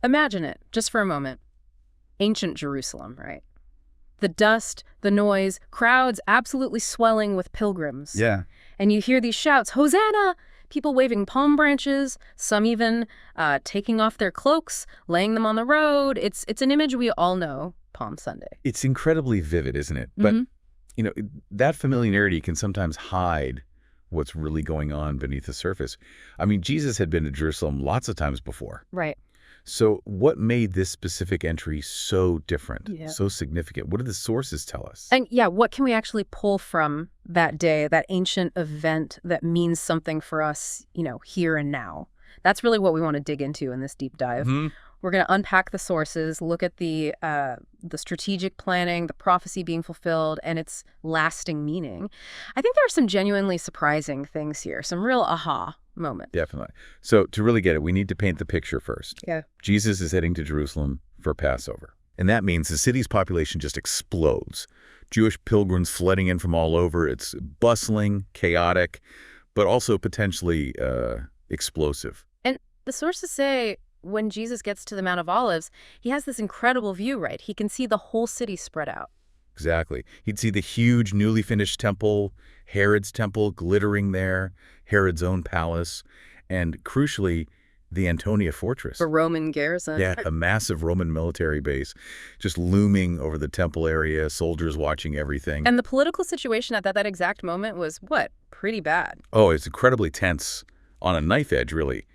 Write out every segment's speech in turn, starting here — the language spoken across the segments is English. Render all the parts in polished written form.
Imagine it, just for a moment. Ancient Jerusalem, right? The dust, the noise, crowds absolutely swelling with pilgrims. Yeah. And you hear these shouts, Hosanna! People waving palm branches, some even taking off their cloaks, laying them on the road. It's an image we all know, Palm Sunday. It's incredibly vivid, isn't it? But, that familiarity can sometimes hide what's really going on beneath the surface. I mean, Jesus had been to Jerusalem lots of times before. Right. So what made this specific entry so different, Yeah. so significant? What do the sources tell us? And yeah, what can we actually pull from that day, that ancient event that means something for us, here and now? That's really what we want to dig into in this deep dive. We're going to unpack the sources, look at the strategic planning, the prophecy being fulfilled, and its lasting meaning. I think there are some genuinely surprising things here, some real aha moments. Definitely. So to really get it, we need to paint the picture first. Yeah. Jesus is heading to Jerusalem for Passover. And that means the city's population just explodes. Jewish pilgrims flooding in from all over. It's bustling, chaotic, but also potentially explosive. And the sources say when Jesus gets to the Mount of Olives, he has this incredible view, right? He can see the whole city spread out. Exactly. He'd see the huge, newly finished temple, Herod's temple glittering there, Herod's own palace, and crucially, the Antonia fortress. The Roman garrison. Yeah, a massive Roman military base just looming over the temple area, soldiers watching everything. And the political situation at that exact moment was, what, pretty bad. Oh, it's incredibly tense, on a knife edge, really.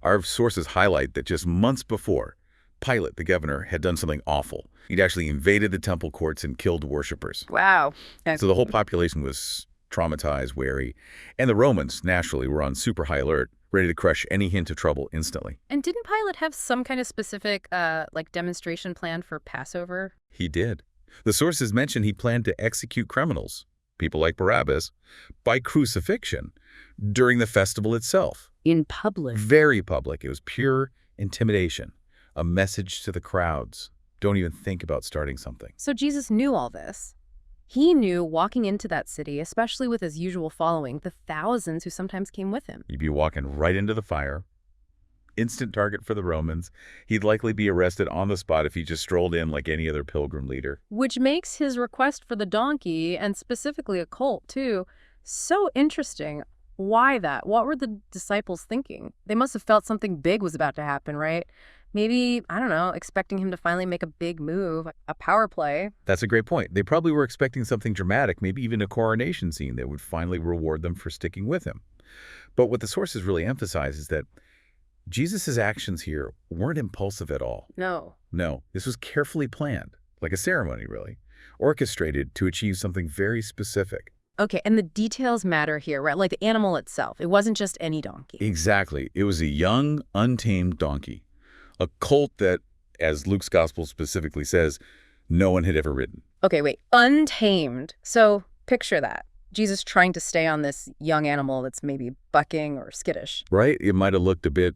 Our sources highlight that just months before, Pilate, the governor, had done something awful. He'd actually invaded the temple courts and killed worshipers. Wow. So the whole population was traumatized, wary. And the Romans, naturally, were on super high alert, ready to crush any hint of trouble instantly. And didn't Pilate have some kind of specific, demonstration plan for Passover? He did. The sources mention he planned to execute criminals, people like Barabbas, by crucifixion during the festival itself. In public. Very public. It was pure intimidation, a message to the crowds. Don't even think about starting something. So Jesus knew all this. He knew walking into that city, especially with his usual following, the thousands who sometimes came with him. He'd be walking right into the fire. Instant target for the Romans. He'd likely be arrested on the spot if he just strolled in like any other pilgrim leader. Which makes his request for the donkey, and specifically a colt too, so interesting. Why that? What were the disciples thinking? They must have felt something big was about to happen, right? Maybe, I don't know, expecting him to finally make a big move, a power play. That's a great point. They probably were expecting something dramatic, maybe even a coronation scene that would finally reward them for sticking with him. But what the sources really emphasize is that Jesus' actions here weren't impulsive at all. No. No, this was carefully planned, like a ceremony, really, orchestrated to achieve something very specific. Okay, and the details matter here, right? Like the animal itself. It wasn't just any donkey. Exactly. It was a young, untamed donkey. A colt that, as Luke's gospel specifically says, no one had ever ridden. Okay, wait. Untamed. So picture that. Jesus trying to stay on this young animal that's maybe bucking or skittish. Right? It might have looked a bit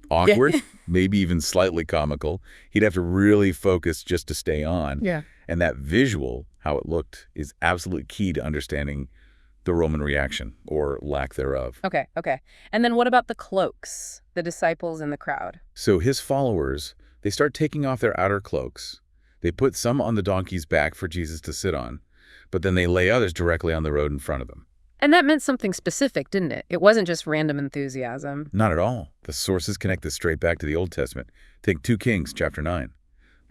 awkward, maybe even slightly comical. He'd have to really focus just to stay on. Yeah. And that visual, how it looked, is absolutely key to understanding the Roman reaction, or lack thereof. Okay. And then what about the cloaks, the disciples in the crowd? So his followers, they start taking off their outer cloaks. They put some on the donkey's back for Jesus to sit on, but then they lay others directly on the road in front of him. And that meant something specific, didn't it? It wasn't just random enthusiasm. Not at all. The sources connect this straight back to the Old Testament. Take 2 Kings, chapter 9.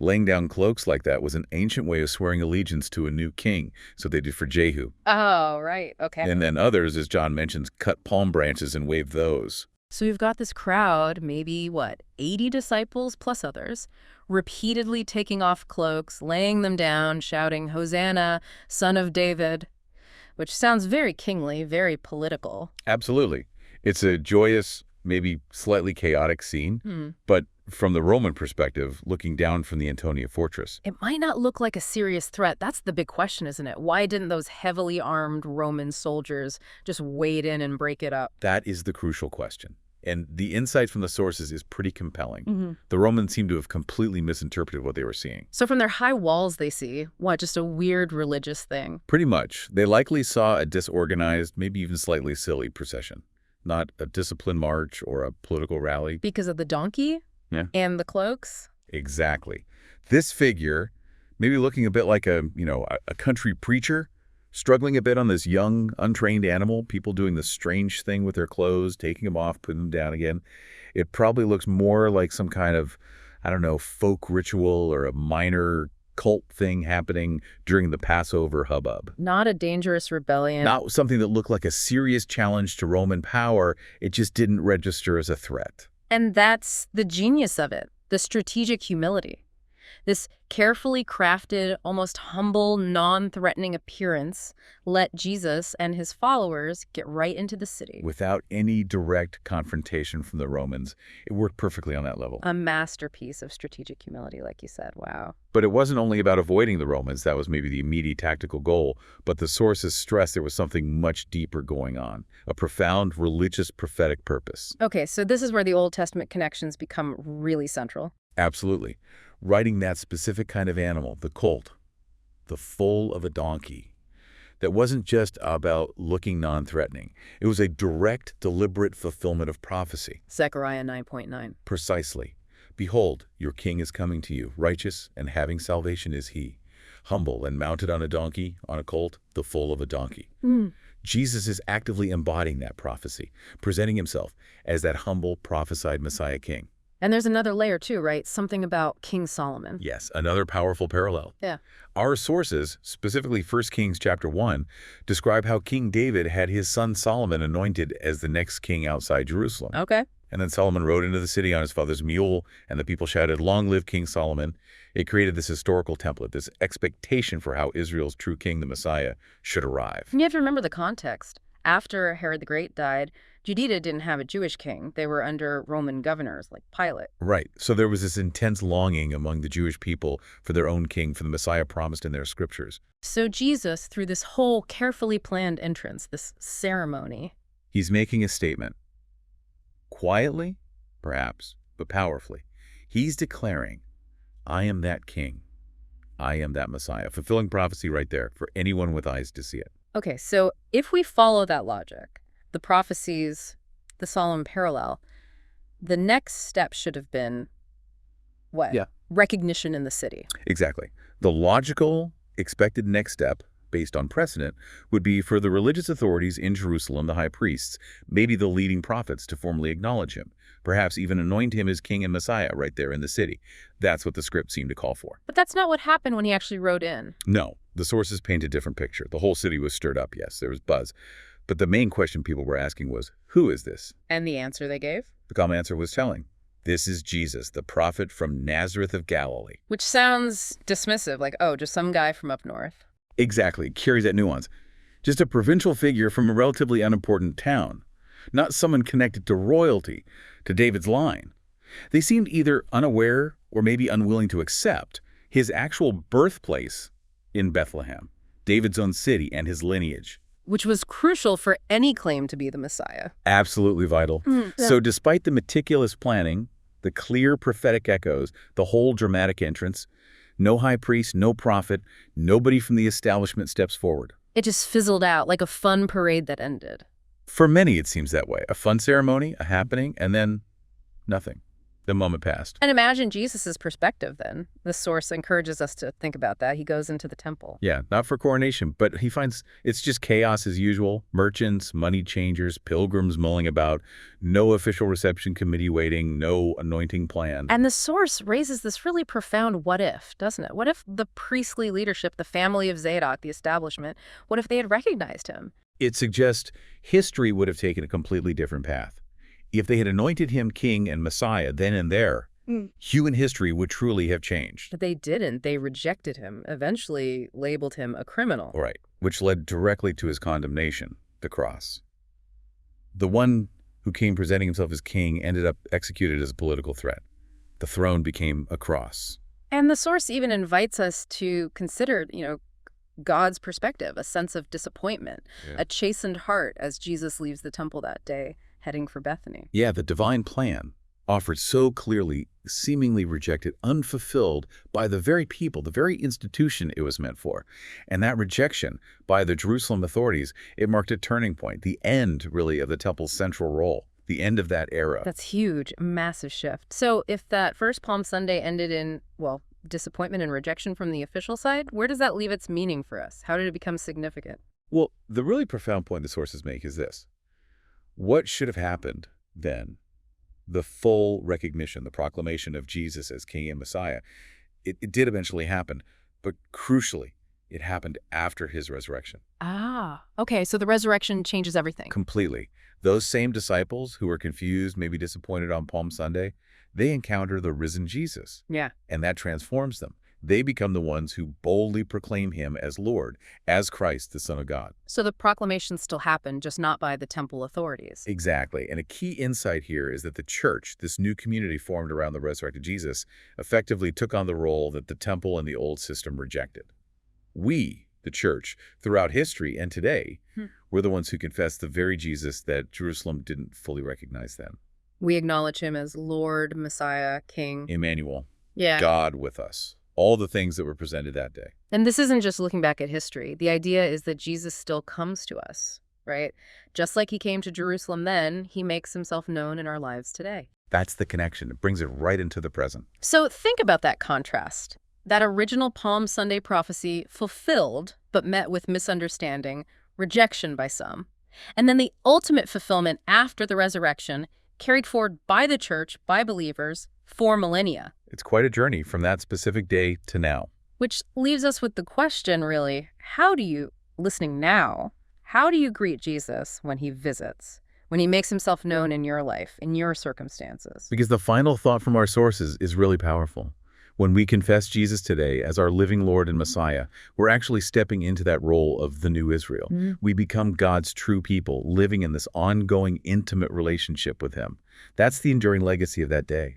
Laying down cloaks like that was an ancient way of swearing allegiance to a new king, so they did for Jehu. Oh, right. Okay. And then others, as John mentions, cut palm branches and waved those. So you've got this crowd, maybe, 80 disciples plus others, repeatedly taking off cloaks, laying them down, shouting, Hosanna, Son of David, which sounds very kingly, very political. Absolutely. It's a joyous, maybe slightly chaotic scene, but from the Roman perspective, looking down from the Antonia fortress. It might not look like a serious threat. That's the big question, isn't it? Why didn't those heavily armed Roman soldiers just wade in and break it up? That is the crucial question. And the insight from the sources is pretty compelling. The Romans seem to have completely misinterpreted what they were seeing. So from their high walls they see, just a weird religious thing? Pretty much. They likely saw a disorganized, maybe even slightly silly procession, not a disciplined march or a political rally. Because of the donkey? Yeah. And the cloaks? Exactly. This figure, maybe looking a bit like a country preacher, struggling a bit on this young, untrained animal, people doing this strange thing with their clothes, taking them off, putting them down again. It probably looks more like some kind of, I don't know, folk ritual or a minor cult thing happening during the Passover hubbub. Not a dangerous rebellion. Not something that looked like a serious challenge to Roman power. It just didn't register as a threat. And that's the genius of it, the strategic humility. This carefully crafted, almost humble, non-threatening appearance let Jesus and his followers get right into the city. Without any direct confrontation from the Romans, it worked perfectly on that level. A masterpiece of strategic humility, like you said. Wow. But it wasn't only about avoiding the Romans. That was maybe the immediate tactical goal. But the sources stressed there was something much deeper going on, a profound religious prophetic purpose. Okay, so this is where the Old Testament connections become really central. Absolutely. Riding that specific kind of animal, the colt, the foal of a donkey, that wasn't just about looking non-threatening. It was a direct, deliberate fulfillment of prophecy. Zechariah 9:9. Precisely. Behold, your king is coming to you, righteous and having salvation is he. Humble and mounted on a donkey, on a colt, the foal of a donkey. Jesus is actively embodying that prophecy, presenting himself as that humble, prophesied Messiah king. And there's another layer too, right? Something about King Solomon. Yes, another powerful parallel. Yeah. Our sources, specifically 1 Kings chapter 1, describe how King David had his son Solomon anointed as the next king outside Jerusalem. Okay. And then Solomon rode into the city on his father's mule, and the people shouted, "Long live King Solomon." It created this historical template, this expectation for how Israel's true king, the Messiah, should arrive. And you have to remember the context. After Herod the Great died, Judea didn't have a Jewish king. They were under Roman governors like Pilate. Right. So there was this intense longing among the Jewish people for their own king, for the Messiah promised in their scriptures. So Jesus, through this whole carefully planned entrance, this ceremony, He's making a statement. Quietly, perhaps, but powerfully. He's declaring, I am that king. I am that Messiah. Fulfilling prophecy right there for anyone with eyes to see it. Okay, so if we follow that logic, the prophecies, the solemn parallel, the next step should have been what? Yeah. Recognition in the city. Exactly. The logical, expected next step, based on precedent, would be for the religious authorities in Jerusalem, the high priests, maybe the leading prophets, to formally acknowledge him, perhaps even anoint him as king and Messiah right there in the city. That's what the script seemed to call for. But that's not what happened when he actually rode in. No, the sources paint a different picture. The whole city was stirred up, yes, there was buzz. But the main question people were asking was, who is this? And the answer they gave? The calm answer was telling. This is Jesus, the prophet from Nazareth of Galilee. Which sounds dismissive, like, oh, just some guy from up north. Exactly, it carries that nuance. Just a provincial figure from a relatively unimportant town. Not someone connected to royalty, to David's line. They seemed either unaware or maybe unwilling to accept his actual birthplace in Bethlehem, David's own city and his lineage. Which was crucial for any claim to be the Messiah. Absolutely vital. Yeah. So despite the meticulous planning, the clear prophetic echoes, the whole dramatic entrance, no high priest, no prophet, nobody from the establishment steps forward. It just fizzled out like a fun parade that ended. For many, it seems that way. A fun ceremony, a happening, and then nothing. The moment passed. And imagine Jesus' perspective then. The source encourages us to think about that. He goes into the temple. Yeah, not for coronation, but he finds it's just chaos as usual. Merchants, money changers, pilgrims mulling about, no official reception committee waiting, no anointing plan. And the source raises this really profound what if, doesn't it? What if the priestly leadership, the family of Zadok, the establishment, what if they had recognized him? It suggests history would have taken a completely different path. If they had anointed him king and Messiah then and there, human history would truly have changed. But they didn't. They rejected him, eventually labeled him a criminal. Right, which led directly to his condemnation, the cross. The one who came presenting himself as king ended up executed as a political threat. The throne became a cross. And the source even invites us to consider, God's perspective, a sense of disappointment, a chastened heart as Jesus leaves the temple that day, heading for Bethany. Yeah, the divine plan, offered so clearly, seemingly rejected, unfulfilled by the very people, the very institution it was meant for. And that rejection by the Jerusalem authorities, it marked a turning point, the end, really, of the temple's central role, the end of that era. That's huge, a massive shift. So if that first Palm Sunday ended in, well, disappointment and rejection from the official side, where does that leave its meaning for us? How did it become significant? Well, the really profound point the sources make is this. What should have happened then? The full recognition, the proclamation of Jesus as King and Messiah, it did eventually happen, but crucially, it happened after his resurrection. Ah, okay, so the resurrection changes everything. Completely. Those same disciples who were confused, maybe disappointed on Palm Sunday, they encounter the risen Jesus. Yeah. And that transforms them. They become the ones who boldly proclaim him as Lord, as Christ, the Son of God. So the proclamation still happened, just not by the temple authorities. Exactly. And a key insight here is that the church, this new community formed around the resurrected Jesus, effectively took on the role that the temple and the old system rejected. We, the church, throughout history and today, we're the ones who confess the very Jesus that Jerusalem didn't fully recognize then. We acknowledge him as Lord, Messiah, King. Emmanuel. Yeah. God with us. All the things that were presented that day. And this isn't just looking back at history. The idea is that Jesus still comes to us, right? Just like he came to Jerusalem then, he makes himself known in our lives today. That's the connection. It brings it right into the present. So think about that contrast. That original Palm Sunday prophecy fulfilled, but met with misunderstanding, rejection by some. And then the ultimate fulfillment after the resurrection, carried forward by the church, by believers, for millennia. It's quite a journey from that specific day to now. Which leaves us with the question, really, listening now, how do you greet Jesus when he visits, when he makes himself known in your life, in your circumstances? Because the final thought from our sources is really powerful. When we confess Jesus today as our living Lord and Messiah, we're actually stepping into that role of the new Israel. We become God's true people, living in this ongoing, intimate relationship with him. That's the enduring legacy of that day.